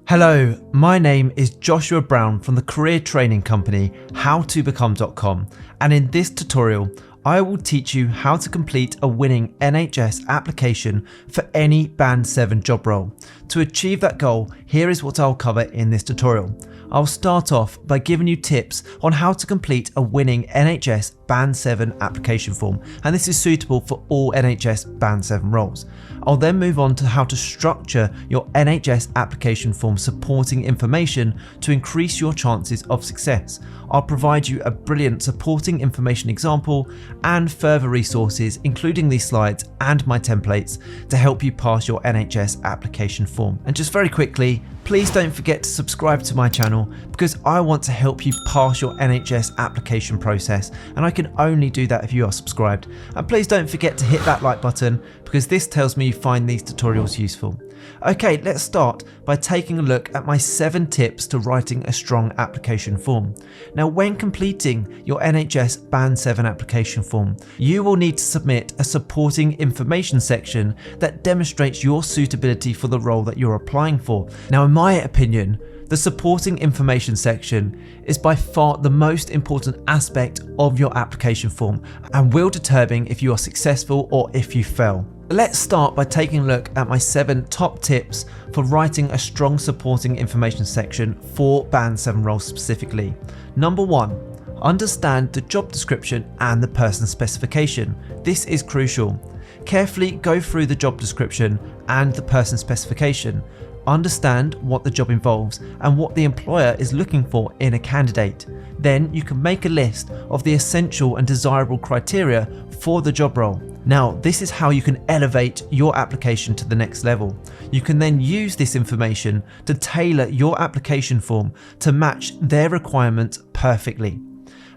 Hello, my name is Joshua Brown from the career training company howtobecome.com, and in this tutorial I will teach you how to complete a winning NHS application for any Band 7 job role. To achieve that goal, here is what I'll cover in this tutorial. I'll start off by giving you tips on how to complete a winning NHS Band 7 application form, and this is suitable for all NHS Band 7 roles. I'll then move on to how to structure your NHS application form supporting information to increase your chances of success. I'll provide you a brilliant supporting information example and further resources, including these slides and my templates, to help you pass your NHS application form. And just very quickly, please don't forget to subscribe to my channel because I want to help you pass your NHS application process, and I can only do that if you are subscribed. And please don't forget to hit that like button because this tells me you find these tutorials useful. Okay, let's start by taking a look at my 7 tips to writing a strong application form. Now, when completing your NHS Band 7 application form, you will need to submit a supporting information section that demonstrates your suitability for the role that you're applying for. Now, in my opinion, the supporting information section is by far the most important aspect of your application form and will determine if you are successful or if you fail. Let's start by taking a look at my 7 top tips for writing a strong supporting information section for Band 7 roles specifically. Number 1, understand the job description and the person specification. This is crucial. Carefully go through the job description and the person specification. Understand what the job involves and what the employer is looking for in a candidate. Then you can make a list of the essential and desirable criteria for the job role. Now, this is how you can elevate your application to the next level. You can then use this information to tailor your application form to match their requirements perfectly.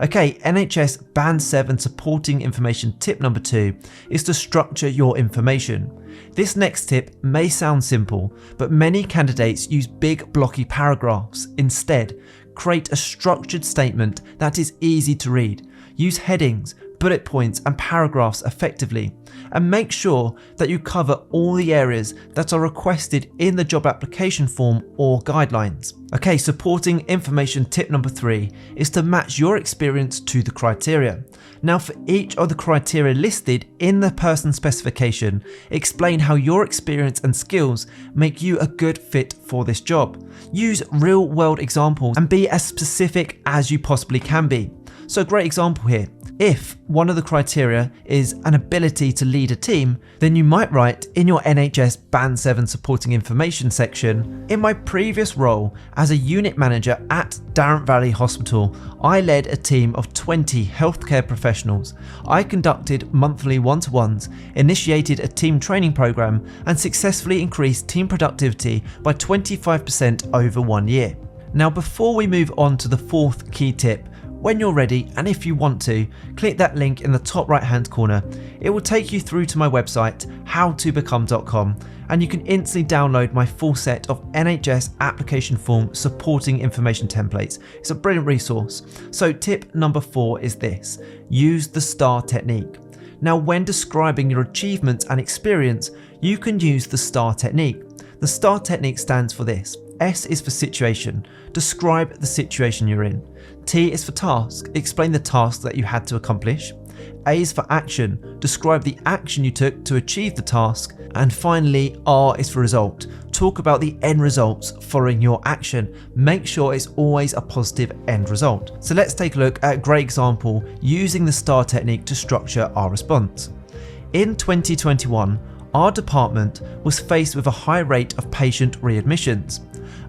Okay, NHS Band 7 supporting information tip number 2 is to structure your information. This next tip may sound simple, but many candidates use big blocky paragraphs. Instead, create a structured statement that is easy to read. Use headings, bullet points and paragraphs effectively, and make sure that you cover all the areas that are requested in the job application form or guidelines. Okay, supporting information tip number 3 is to match your experience to the criteria. Now, for each of the criteria listed in the person specification, explain how your experience and skills make you a good fit for this job. Use real world examples and be as specific as you possibly can be. So, great example here. If one of the criteria is an ability to lead a team, then you might write in your NHS Band 7 supporting information section, in my previous role as a unit manager at Darren Valley Hospital, I led a team of 20 healthcare professionals. I conducted monthly one-to-ones, initiated a team training program, and successfully increased team productivity by 25% over 1 year. Now, before we move on to the 4th key tip, when you're ready, and if you want to, click that link in the top right hand corner. It will take you through to my website howtobecome.com, and you can instantly download my full set of NHS application form supporting information templates. It's a brilliant resource. So tip number 4 is this: use the STAR technique. Now, when describing your achievements and experience, you can use the STAR technique. The STAR technique stands for this. S is for situation, describe the situation you're in. T is for task, explain the task that you had to accomplish. A is for action, describe the action you took to achieve the task. And finally, R is for result, talk about the end results following your action. Make sure it's always a positive end result. So let's take a look at a great example using the STAR technique to structure our response. In 2021, our department was faced with a high rate of patient readmissions.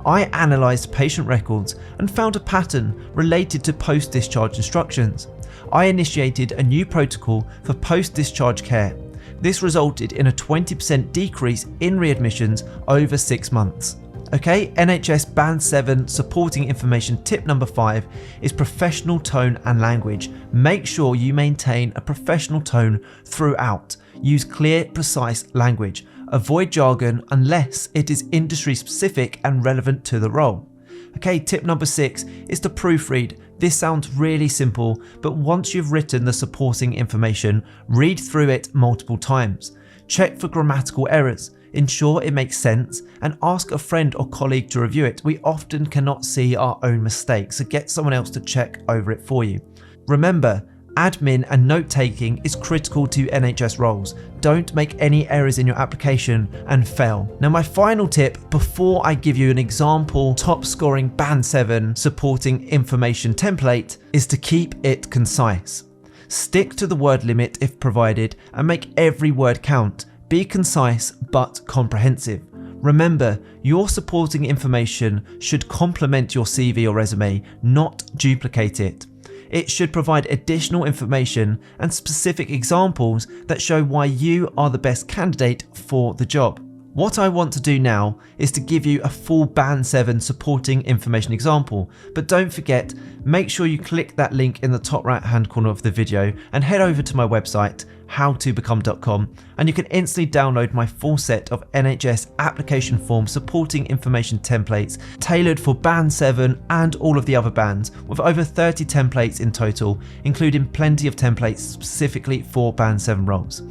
I analysed patient records and found a pattern related to post-discharge instructions. I initiated a new protocol for post-discharge care. This resulted in a 20% decrease in readmissions over 6 months. Okay, NHS Band 7 supporting information tip number 5 is professional tone and language. Make sure you maintain a professional tone throughout. Use clear, precise language. Avoid jargon unless it is industry specific and relevant to the role. Okay, tip number 6 is to proofread. This sounds really simple, but once you've written the supporting information, read through it multiple times. Check for grammatical errors. ensure it makes sense, and ask a friend or colleague to review it. We often cannot see our own mistakes, so get someone else to check over it for you. Remember, admin and note-taking is critical to NHS roles. Don't make any errors in your application and fail. Now, my final tip before I give you an example top scoring Band 7 supporting information template is to keep it concise. Stick to the word limit if provided and make every word count. Be concise but comprehensive. Remember, your supporting information should complement your CV or resume, not duplicate it. It should provide additional information and specific examples that show why you are the best candidate for the job. What I want to do now is to give you a full Band 7 supporting information example, but don't forget, make sure you click that link in the top right hand corner of the video and head over to my website, howtobecome.com, and you can instantly download my full set of NHS Application Form supporting information templates tailored for Band 7 and all of the other bands, with over 30 templates in total, including plenty of templates specifically for Band 7 roles.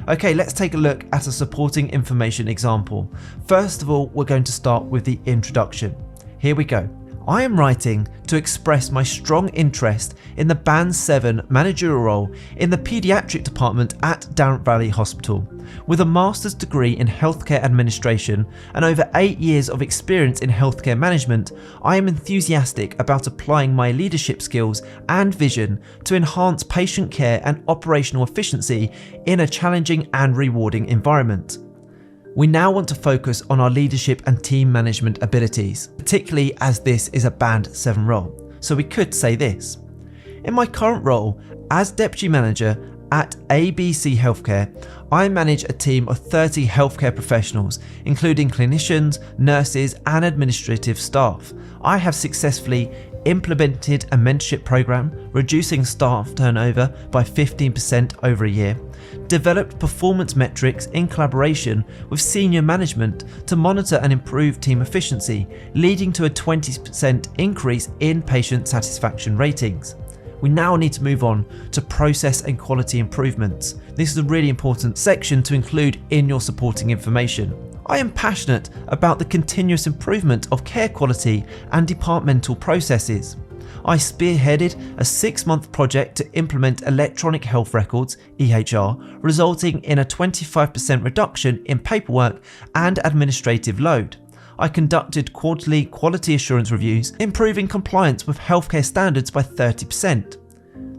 Okay, let's take a look at a supporting information example. First of all, we're going to start with the introduction. Here we go. I am writing to express my strong interest in the Band 7 managerial role in the paediatric department at Darren Valley Hospital. With a master's degree in healthcare administration and over 8 years of experience in healthcare management, I am enthusiastic about applying my leadership skills and vision to enhance patient care and operational efficiency in a challenging and rewarding environment. We now want to focus on our leadership and team management abilities, particularly as this is a Band 7 role. So we could say this. In my current role as Deputy Manager at ABC Healthcare, I manage a team of 30 healthcare professionals, including clinicians, nurses, and administrative staff. I have successfully implemented a mentorship program, reducing staff turnover by 15% over a year, developed performance metrics in collaboration with senior management to monitor and improve team efficiency, leading to a 20% increase in patient satisfaction ratings. We now need to move on to process and quality improvements. This is a really important section to include in your supporting information. I am passionate about the continuous improvement of care quality and departmental processes. I spearheaded a 6-month project to implement electronic health records, EHR, resulting in a 25% reduction in paperwork and administrative load. I conducted quarterly quality assurance reviews, improving compliance with healthcare standards by 30%.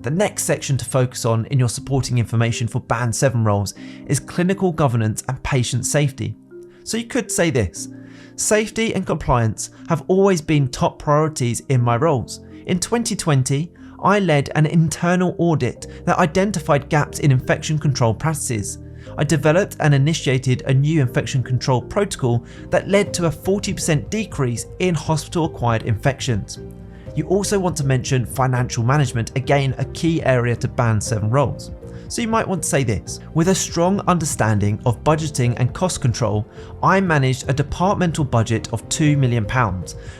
The next section to focus on in your supporting information for Band 7 roles is clinical governance and patient safety. So you could say this: safety and compliance have always been top priorities in my roles. In 2020, I led an internal audit that identified gaps in infection control practices. I developed and initiated a new infection control protocol that led to a 40% decrease in hospital-acquired infections. You also want to mention financial management, again a key area to Band 7 roles. So you might want to say this: with a strong understanding of budgeting and cost control, I managed a departmental budget of £2 million,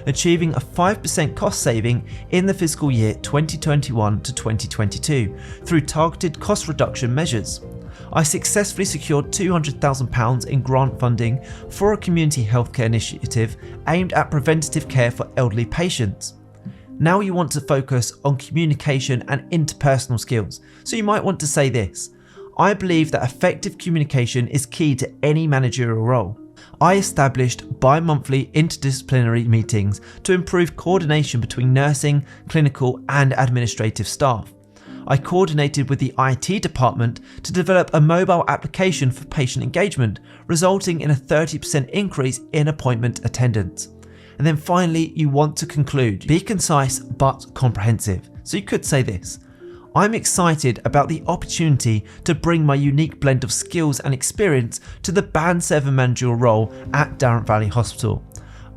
achieving a 5% cost saving in the fiscal year 2021 to 2022 through targeted cost reduction measures. I successfully secured £200,000 in grant funding for a community healthcare initiative aimed at preventative care for elderly patients. Now you want to focus on communication and interpersonal skills, so you might want to say this: I believe that effective communication is key to any managerial role. I established bi-monthly interdisciplinary meetings to improve coordination between nursing, clinical, and administrative staff. I coordinated with the IT department to develop a mobile application for patient engagement, resulting in a 30% increase in appointment attendance. And then finally, you want to conclude. Be concise but comprehensive. So you could say this: I'm excited about the opportunity to bring my unique blend of skills and experience to the Band 7 managerial role at Darren Valley Hospital.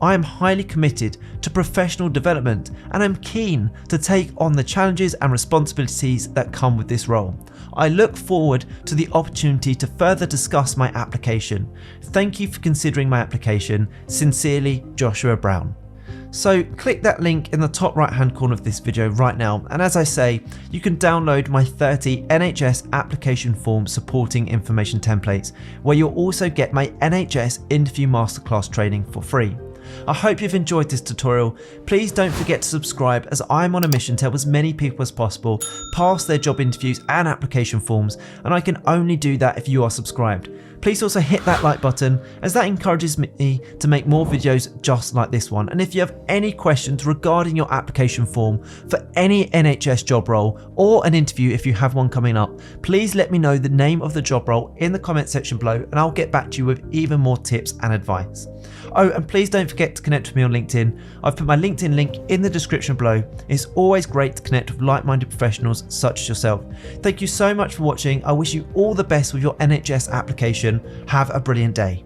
I am highly committed to professional development and I'm keen to take on the challenges and responsibilities that come with this role. I look forward to the opportunity to further discuss my application. Thank you for considering my application. Sincerely, Joshua Brown. So click that link in the top right hand corner of this video right now, and as I say, you can download my 30 NHS Application Form supporting information templates, where you'll also get my NHS interview masterclass training for free. I hope you've enjoyed this tutorial. Please don't forget to subscribe, as I'm on a mission to help as many people as possible pass their job interviews and application forms, and I can only do that if you are subscribed. Please also hit that like button, as that encourages me to make more videos just like this one. And if you have any questions regarding your application form for any NHS job role or an interview if you have one coming up, please let me know the name of the job role in the comment section below, and I'll get back to you with even more tips and advice. Oh, and please don't forget to connect with me on LinkedIn. I've put my LinkedIn link in the description below. It's always great to connect with like-minded professionals such as yourself. Thank you so much for watching. I wish you all the best with your NHS application. Have a brilliant day.